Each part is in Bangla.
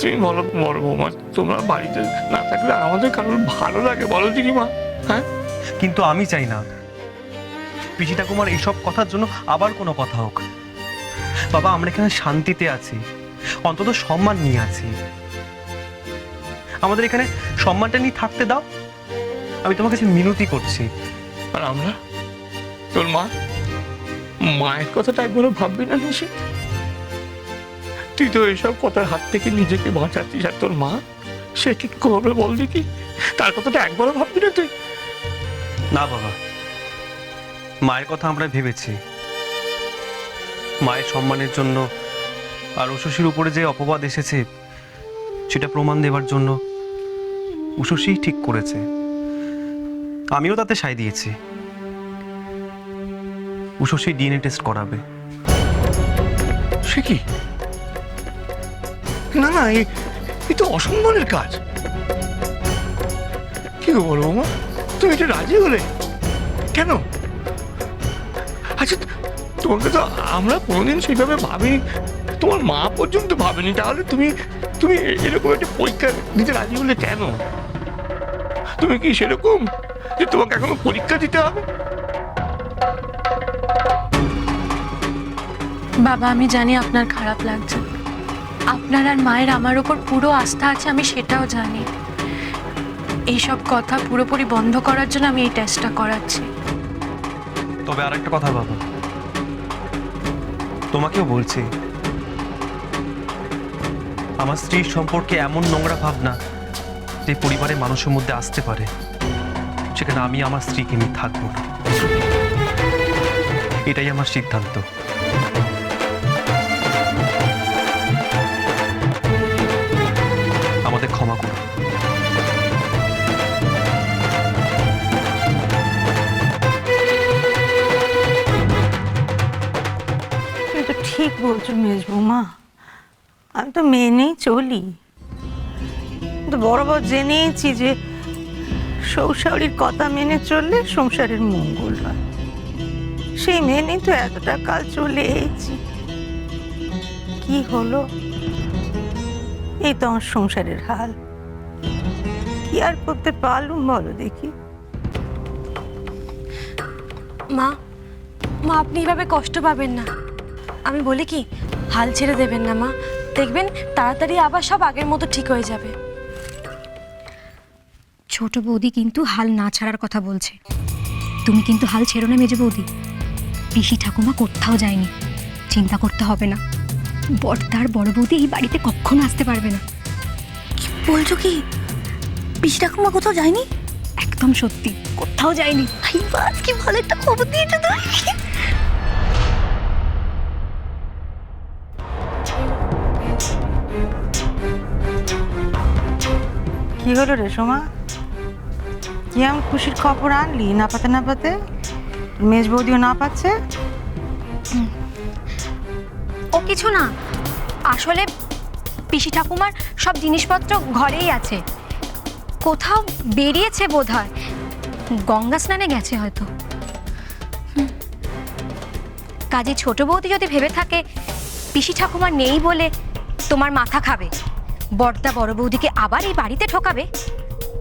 তুমি বলো বড় বৌমা, তোমরা বাড়িতে না থাকলে আমাদের কারোর ভালো লাগে বলো দিদি মা? হ্যাঁ, কিন্তু আমি চাই না পিসি ঠাকুমার এইসব কথার জন্য আবার কোনো কথা হোক। বাবা, আমরা এখানে শান্তিতে আছি, অন্তত সম্মান নিয়ে আছি। আমাদের এখানে সম্মানটা নিয়ে থাকতে দাও। আমি তোমার কাছে মিনতি করছি। আর আমরা, তোর মা, মায়ের কথাটা একবারও ভাববি না নিশি? তুই তো এইসব কথার হাত থেকে নিজেকে বাঁচাচ্ছিস, আর তোর মা সে কি করবে বল দেখি? তার কথাটা একবারও ভাববি না তুই? না বাবা, মায়ের কথা আমরা ভেবেছি। মায়ের সম্মানের জন্য আর উষসীর উপরে যে অপবাদ এসেছে সেটা প্রমাণ দেওয়ার জন্য উষসী ঠিক করেছে। আমিও তাতে সায় দিয়েছি। উষসী ডিএনএ টেস্ট করাবে। সে কি? না না, এই তো অসম্মানের কাজ। কি গো বড় বৌমা, তুমি এটা রাজি হলে কেন? আচ্ছা, তোমাকে তো আমরা কোনোদিন সেইভাবে ভাবিনি, তোমার মা পর্যন্ত ভাবেনি, তাহলে তুমি তুমি এরকম একটা পরীক্ষা দিতে রাজি হলে কেন? তুমি কি সেরকম যে তোমাকে এখনো পরীক্ষা দিতে হবে? বাবা, আমি জানি আপনার খারাপ লাগছে। আপনার আর মায়ের আমার ওপর পুরো আস্থা আছে, আমি সেটাও জানি। এইসব কথা পুরোপুরি বন্ধ করার জন্য আমি এই টেস্টটা করাচ্ছি। তবে আর একটা কথা বাবা, তোমাকেও বলছি, আমার স্ত্রীর সম্পর্কে এমন নোংরা ভাবনা যে পরিবারের মানুষের মধ্যে আসতে পারে, সেখানে আমি আমার স্ত্রীকে নিয়ে থাকবো না। এটাই আমার সিদ্ধান্ত। আমাদের ক্ষমা করো। তুমি তো ঠিক বলছো মেজ বৌমা, আমি তো মেনেই চলি। কিন্তু বড় বড় জেনেছি যে সংসারীর কথা মেনে চললে সংসারের মঙ্গল হয়। সেই মেনেই তো এতটা কাল চলে এসেছি। কি হলো? এই তো আমার সংসারের হাল। কি আর করতে পারলুম বলো দেখি? মা, মা আপনি এভাবে কষ্ট পাবেন না। আমি বলি কি, হাল ছেড়ে দেবেন না মা, দেখবেন তাড়াতাড়ি আবার সব আগের মতো ঠিক হয়ে যাবে। ছোট বৌদি কিন্তু হাল না ছাড়ার কথা বলছে। তুমি কিন্তু হাল ছেড়ো না মেজো বৌদি। পিসি ঠাকুমা কোথাও যায়নি, চিন্তা করতে হবে না। বড়দার বড় বৌদি এই বাড়িতে কখনো আসতে পারবে না। বলছো কি পিসি ঠাকুমা কোথাও যায়নি? একদম সত্যি, কোথাও যায়নি। ভাই বাস, কি ভালো একটা খবর দিয়েছো তুই। কি হলো রে সোমা? কি এমন খুশির খবর আনলি না পাতে না পাতে? মেজ বৌদিও না পাচ্ছে? ও কিছু না, আসলে পিসি ঠাকুমার সব জিনিসপত্র ঘরেই আছে। কোথাও বেরিয়েছে বোধহয়, গঙ্গা স্নানে গেছে হয়তো। কাজে ছোট বৌদি যদি ভেবে থাকে পিসি ঠাকুমা নেই বলে তোমার মাথা খাবে, বড়দা বড় বৌদিকে আবার এই বাড়িতে ঠকাবে,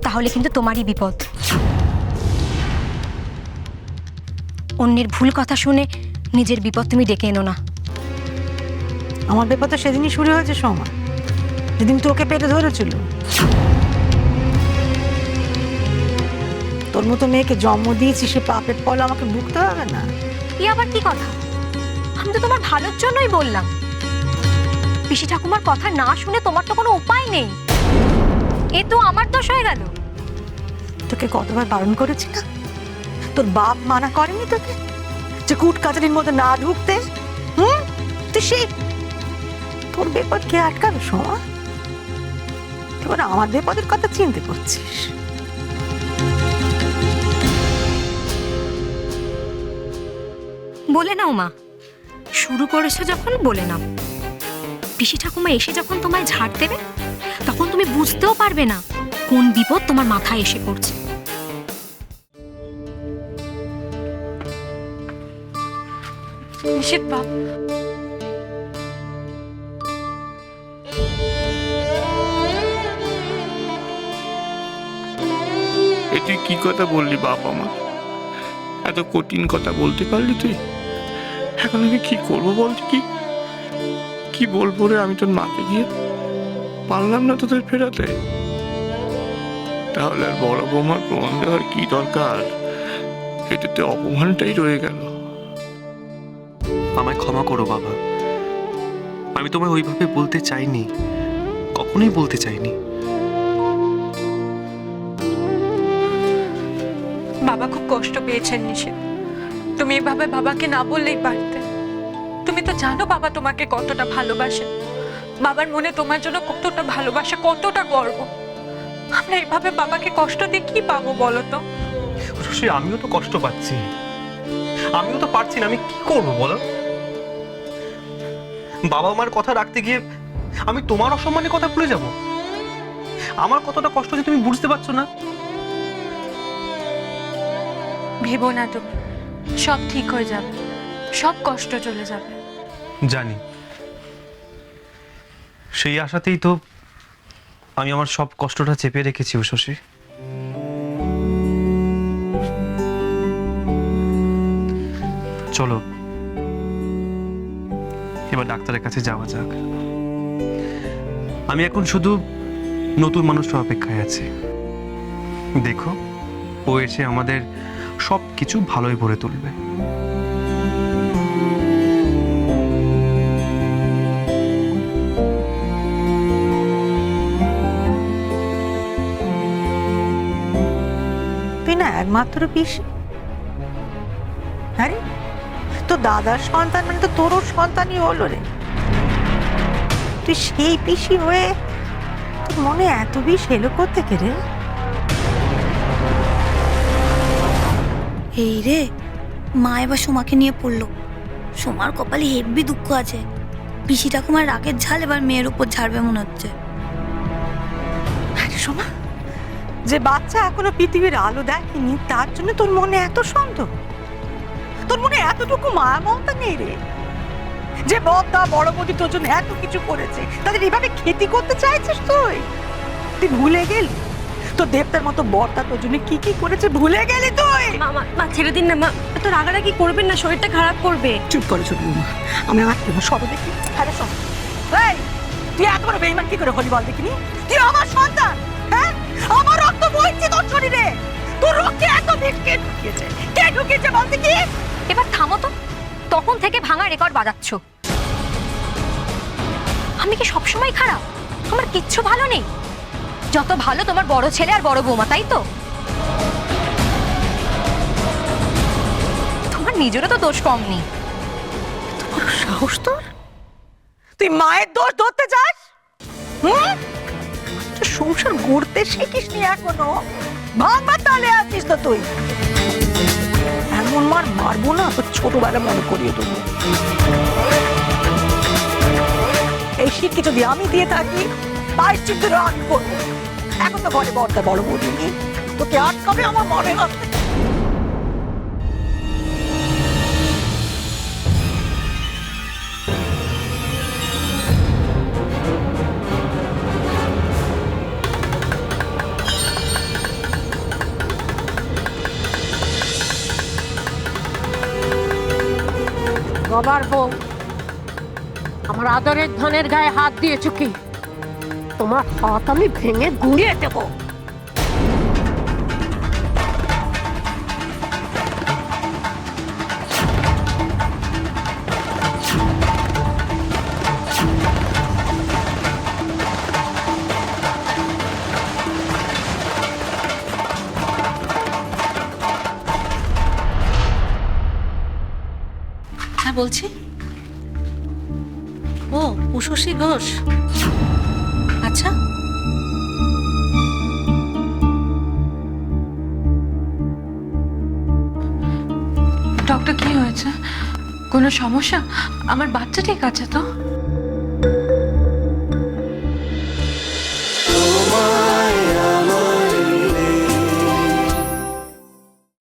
তাহলে কিন্তু তোমারই বিপদ। অন্যের ভুল কথা শুনে নিজের বিপদ তুমি ডেকে এনো না। আমার ব্যাপার তো সেদিনই শুরু হয়েছে সোমা, যেদিন তোকে পেটে ধরেছিল। তোর মতো মেয়েকে জন্ম দিয়েছি, সে পাপের ফল আমাকে ভুগতে হবে না? এ আবার কি কথা? আমি তো তোমার ভালোর জন্যই বললাম। পিসি ঠাকুমার কথা না শুনে তোমার তো কোনো উপায় নেই, এ তো আমার দোষ হয়ে গেল। তোকে কতবার বারণ করেছি না? তোর বাপ মানা করেনি তোকে যে কুট কাচারির মধ্যে না ঢুকতে? তো সেই তোর বিপদ কে আটকাবে সোমা? এবার আমার বিপদের কথা চিন্তা করছিস? বলে নাও মা, শুরু করেছো যখন বলে নাও। পিসি ঠাকুমা এসে যখন তোমায় ঝাড় দেবে, তখন তুমি বুঝতেও পারবে না কোন বিপদ তোমার মাথায় এসে পড়ছে। নিশিত বাপ, তুই কি কথা বললি বাবা মা? এত কঠিন কথা বলতে পারলি তুই? এখন আমি কি করবো বলতে, কি বলবো রে? আমি তোর মাকে গিয়ে পারলাম না তোদের ফেরাতে, তাহলে আর বড় বৌমার প্রমাণ দেওয়ার কি দরকার? এটাতে অপমানটাই রয়ে গেল। আমায় ক্ষমা করো বাবা, আমি তোমায় ওইভাবে বলতে চাইনি, কখনোই বলতে চাইনি। বাবা খুব কষ্ট পেয়েছেন নিশিত। তুমি এভাবে বাবাকে না বললেই পারতে। তুমি তো জানো বাবা তোমাকে কতটা ভালোবাসে, বাবার মনে তোমার জন্য কতটা ভালোবাসা, কতটা গর্ব। আমরা এভাবে বাবাকে কষ্ট দিয়ে কি পাবো বলো তো? উষসী, আমিও তো কষ্ট পাচ্ছি, আমিও তো পারছি না, আমি কি করবো বলো? বাবা মার কথা রাখতে গিয়ে আমি তোমার অসম্মানের কথা ভুলে যাব? আমার কতটা কষ্ট যে তুমি বুঝতে পারছো না? ভেবো না তুমি, সব ঠিক হয়ে যাবে, সব কষ্ট চলে যাবে। জানি, সেই আশাতেই তো আমি আমার সব কষ্টটা চেপে রেখেছি উষসী। চলো এবার ডাক্তারের কাছে যাওয়া যাক। আমি এখন শুধু নতুন মানুষের অপেক্ষায় আছি। দেখো, ও এসে আমাদের সব কিছু ভালোই ভরে তুলবে। তুই না একমাত্র পিসি। আরে তো দাদার সন্তান মানে তো তোরও সন্তানই হলো রে। তুই সেই পিসি হয়ে তোর মনে এত বিষ এলো কোত্থেকে রে? এই রে, মা এবার সোমাকে নিয়ে পড়লো। সোমার কপালে হেব্বি দুঃখ আছে। পিসি ঠাকুমার রাগের ঝাল এবার মেয়ের উপর ঝাড়বে মনে হচ্ছে। আরে সোমা, যে বাচ্চা এখনো পৃথিবীর আলো দেখেনি তার জন্য তোর মনে এত সন্দেহ? তোর মনে এতটুকু মায়া মমতা নেই রে? যে বদ্দা বড় বৌদি তোর জন্য এত কিছু করেছে, তাদের এইভাবে খেতি করতে চাইছিস তুই? তুই ভুলে গেলি তো দেবতার মতো বর্তা তোর জন্য কি কি করেছে? ভুলে গেলি তুই? মা ছেড়ে দিন না মা, তো রাগারাগি করবেন না, শরীরটা খারাপ করবে। চুপ করে ছোট বৌমা, আমি আটকে সরো দেখি। আরে শোন, এই তুই এত বড় বেঈমান কি করে হলি বল দেখিনি? তুই আমার সন্তান, হ্যাঁ? আমার রক্ত বইছে তোর শরীরে। তোর রক্তে এত বিষ কে ঢুকিয়েছে? কে ঢুকিয়েছে বলতে কি? এবার থামো তো, তখন থেকে ভাঙা রেকর্ড বাজাচ্ছ। আমি কি সবসময় খারাপ? আমার কিচ্ছু ভালো নেই? যত ভালো তোমার বড় ছেলে আর বড় বৌমা, তাই তো? তোমার নিজেরও তো দোষ কম নেই। তোর সাহস তোর? তুই মায়ের দোষ ধরতে যাস? হুম? তুই সংসার গড়তে শিখিসনি এখনো, ভাঙবার তালে আছিস তো তুই। এমন মার মারবো না তো ছোটবেলা মনে করিয়ে দেবো। এই শিক্ষা যদি আমি দিয়ে থাকি তাই চিন্তা রাগ করবো। এখন তো ঘরে বড়টা বড় বৌদি নেই, তোকে আটকাবে আমার মনে হচ্ছে। বাবার বউ, আমার আদরের ধনের গায়ে হাত দিয়েছ কি? তোমার হাত আমি ভেঙে গুঁড়িয়ে দেব। হ্যাঁ বলছি। ও উষসী ঘোষ, আচ্ছা। ডক্টর, কি হয়েছে? কোনো সমস্যা? আমার বাচ্চা ঠিক আছে তো?